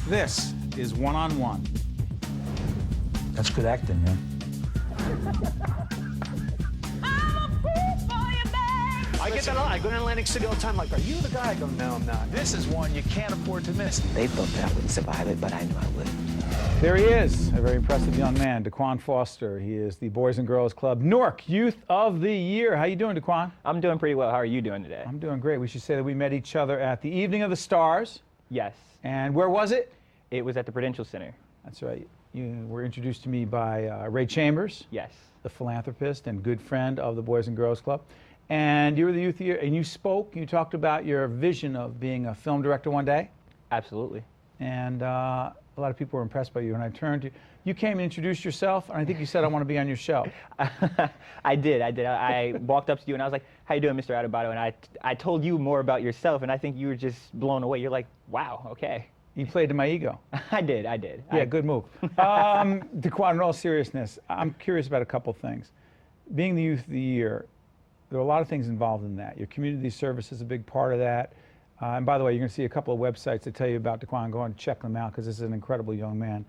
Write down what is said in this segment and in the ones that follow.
This is One on One. That's good acting, man. I get that a lot. I go to Atlantic City all the time, like, are you the guy? I go, no, I'm not. This is one you can't afford to miss. They thought that I wouldn't survive it, but I knew I would. There he is, a very impressive young man, DeQuan Foster. He is the Boys and Girls Club Newark Youth of the Year. How you doing, DeQuan? I'm doing pretty well. How are you doing today? I'm doing great. We should say that we met each other at the Evening of the Stars. Yes. And where was it? It was at the Prudential Center. That's right. You were introduced to me by Ray Chambers, Yes. the philanthropist and good friend of the Boys and Girls Club. And you were the Youth of the Year, and you spoke, you talked about your vision of being a film director one day. Absolutely. And a lot of people were impressed by you. And I turned to you. You came and introduced yourself, and I think you said, I want to be on your show. I did. I walked up to you and I was like, how you doing, Mr. Adubato? And I told you more about yourself, and I think you were just blown away. You're like, wow, okay. You played to my ego. I did. Yeah, good move. DeQuan, in all seriousness, I'm curious about a couple things. Being the Youth of the Year, there are a lot of things involved in that. Your community service is a big part of that. And by the way, you're going to see a couple of websites that tell you about DeQuan. Go and check them out because this is an incredible young man.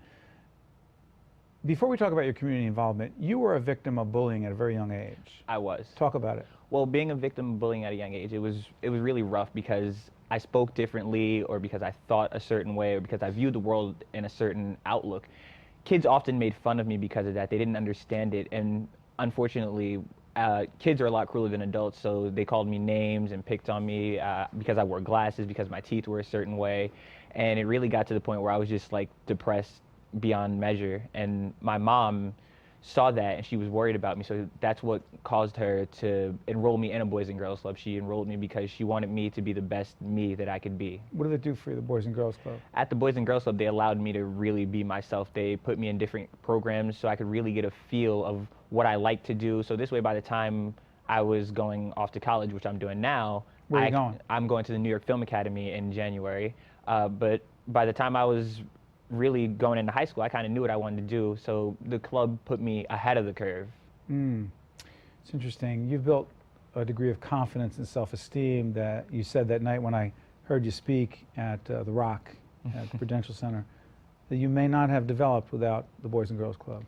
Before we talk about your community involvement, you were a victim of bullying at a very young age. I was. Talk about it. Well, being a victim of bullying at a young age, it was really rough because I spoke differently, or because I thought a certain way, or because I viewed the world in a certain outlook. Kids often made fun of me because of that. They didn't understand it, and unfortunately, kids are a lot crueler than adults, so they called me names and picked on me because I wore glasses, because my teeth were a certain way, and it really got to the point where I was just like depressed beyond measure. And my mom saw that and she was worried about me, so that's what caused her to enroll me in a Boys and Girls Club. She enrolled me because she wanted me to be the best me that I could be. What did it do for you, the Boys and Girls Club? At the Boys and Girls Club, they allowed me to really be myself. They put me in different programs so I could really get a feel of what I like to do. So this way, by the time I was going off to college, which I'm doing now, Where are you going? I'm going to the New York Film Academy in January. But by the time I was really going into high school, I kind of knew what I wanted to do, so the club put me ahead of the curve. It's interesting. You've built a degree of confidence and self-esteem that you said that night when I heard you speak at The Rock at the Prudential Center, that you may not have developed without the Boys and Girls Club.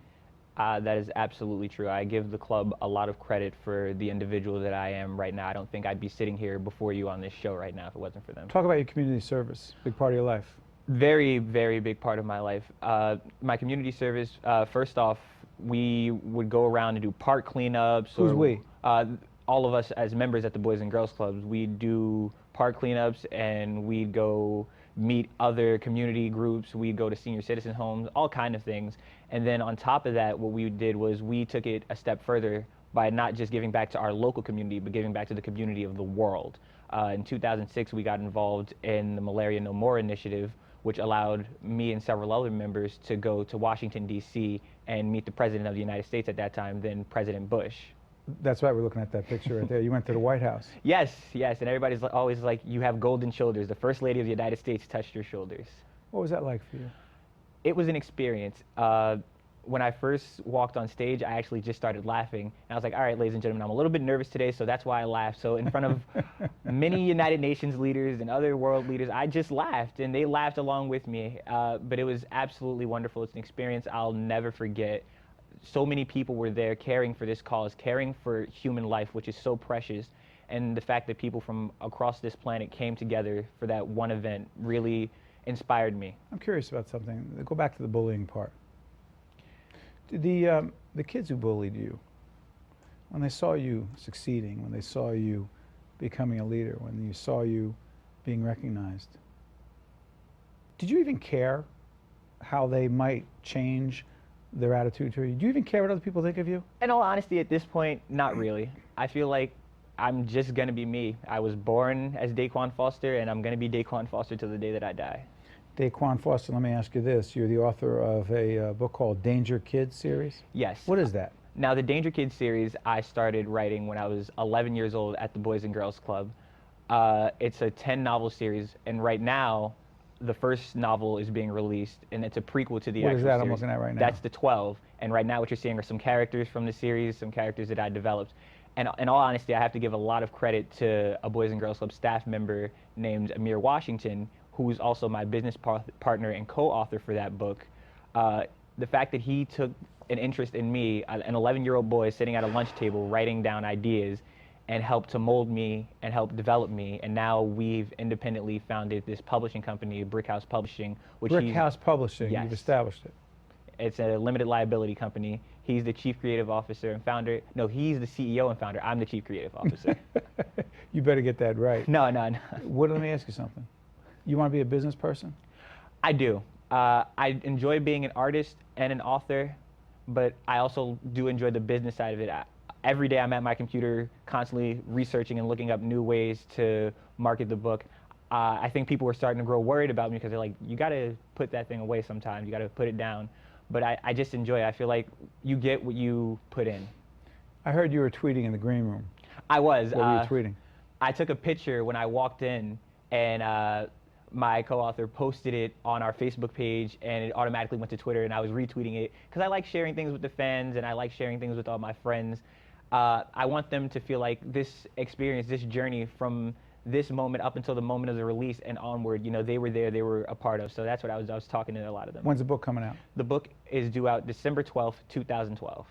That is absolutely true. I give the club a lot of credit for the individual that I am right now. I don't think I'd be sitting here before you on this show right now if it wasn't for them. Talk about your community service, big part of your life. Very, very big part of my life. My community service, first off, we would go around and do park cleanups. Who's we? All of us as members at the Boys and Girls Clubs. We'd do park cleanups, and we'd go meet other community groups. We'd go to senior citizen homes, all kind of things. And then on top of that, what we did was we took it a step further by not just giving back to our local community, but giving back to the community of the world. In 2006, we got involved in the Malaria No More initiative, which allowed me and several other members to go to Washington, D.C. and meet the President of the United States at that time, then President Bush. That's right, we're looking at that picture right there. You went to the White House. Yes, and everybody's always like, you have golden shoulders. The First Lady of the United States touched your shoulders. What was that like for you? It was an experience. When I first walked on stage, I actually just started laughing. And I was like, all right, ladies and gentlemen, I'm a little bit nervous today, so that's why I laughed. So in front of many United Nations leaders and other world leaders, I just laughed, and they laughed along with me. But it was absolutely wonderful. It's an experience I'll never forget. So many people were there caring for this cause, caring for human life, which is so precious. And the fact that people from across this planet came together for that one event really inspired me. I'm curious about something. Go back to the bullying part. The kids who bullied you, when they saw you succeeding, when they saw you becoming a leader, when you saw you being recognized, did you even care how they might change their attitude to you? Do you even care what other people think of you? In all honesty, at this point, not really. I feel like I'm just gonna be me. I was born as DeQuan Foster, and I'm gonna be DeQuan Foster till the day that I die. DeQuan Foster, let me ask you this. You're the author of a book called Danger Kids series? Yes. What is that? Now, the Danger Kids series I started writing when I was 11 years old at the Boys and Girls Club. It's a 10-novel series, and right now, the first novel is being released, and it's a prequel to the What actual is that series. I'm looking at right now? That's the 12, and right now what you're seeing are some characters from the series, some characters that I developed. And in all honesty, I have to give a lot of credit to a Boys and Girls Club staff member named Amir Washington, who's also my business partner and co-author for that book, the fact that he took an interest in me, an 11-year-old boy sitting at a lunch table writing down ideas, and helped to mold me and help develop me. And now we've independently founded this publishing company, Brickhouse Publishing. Brickhouse Publishing, Yes. you've established it. It's a limited liability company. He's the chief creative officer and founder. No, he's the CEO and founder. I'm the chief creative officer. You better get that right. No. Let me ask you something. You want to be a business person? I do. I enjoy being an artist and an author, but I also do enjoy the business side of it. Every day I'm at my computer constantly researching and looking up new ways to market the book. I think people were starting to grow worried about me because they're like, you got to put that thing away sometimes. You got to put it down. But I just enjoy it. I feel like you get what you put in. I heard you were tweeting in the green room. I was. What were you tweeting? I took a picture when I walked in, and my co-author posted it on our Facebook page, and it automatically went to Twitter, and I was retweeting it because I like sharing things with the fans, and I like sharing things with all my friends. I want them to feel like this experience, this journey from this moment up until the moment of the release and onward, they were there, they were a part of. So that's what I was talking to a lot of them. When's the book coming out? The book is due out December 12th, 2012.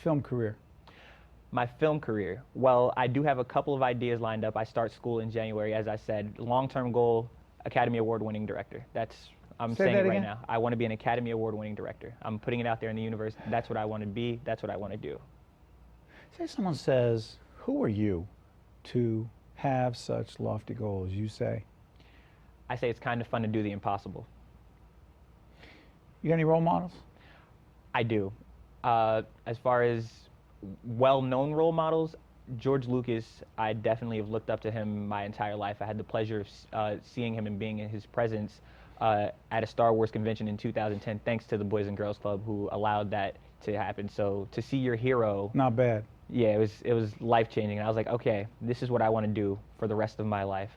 Film career. My film career. Well, I do have a couple of ideas lined up. I start school in January, as I said. Long-term goal, Academy Award-winning director. I'm saying it right now. I want to be an Academy Award-winning director. I'm putting it out there in the universe. That's what I want to be. That's what I want to do. Say someone says, who are you to have such lofty goals? You say? I say it's kind of fun to do the impossible. You got any role models? I do. As far as well-known role models, George Lucas, I definitely have looked up to him my entire life. I had the pleasure of seeing him and being in his presence at a Star Wars convention in 2010, thanks to the Boys and Girls Club who allowed that to happen. So to see your hero... Not bad. Yeah, it was life-changing. And I was like, okay, this is what I want to do for the rest of my life.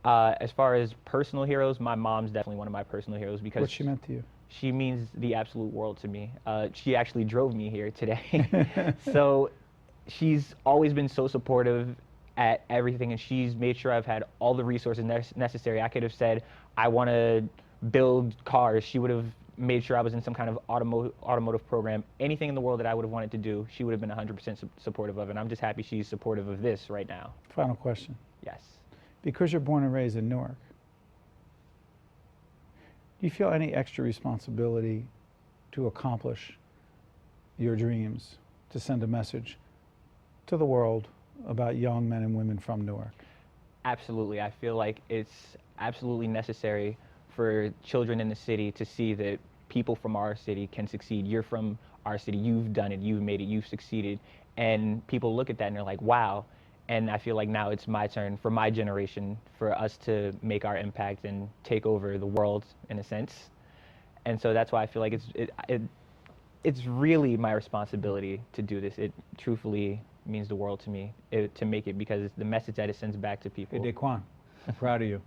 As far as personal heroes, my mom's definitely one of my personal heroes because... What's she meant to you? She means the absolute world to me. She actually drove me here today. So she's always been so supportive at everything, and she's made sure I've had all the resources necessary. I could have said, I want to build cars. She would have made sure I was in some kind of automotive program. Anything in the world that I would have wanted to do, she would have been 100% supportive of, and I'm just happy she's supportive of this right now. Final question. Yes. Because you're born and raised in Newark, do you feel any extra responsibility to accomplish your dreams, to send a message to the world about young men and women from Newark? Absolutely. I feel like it's absolutely necessary for children in the city to see that people from our city can succeed. You're from our city. You've done it. You've made it. You've succeeded. And people look at that and they're like, wow. And I feel like now it's my turn, for my generation, for us to make our impact and take over the world in a sense. And so that's why I feel like it's really my responsibility to do this. It truthfully means the world to me to make it, because it's the message that it sends back to people. Hey, DeQuan, I'm proud of you.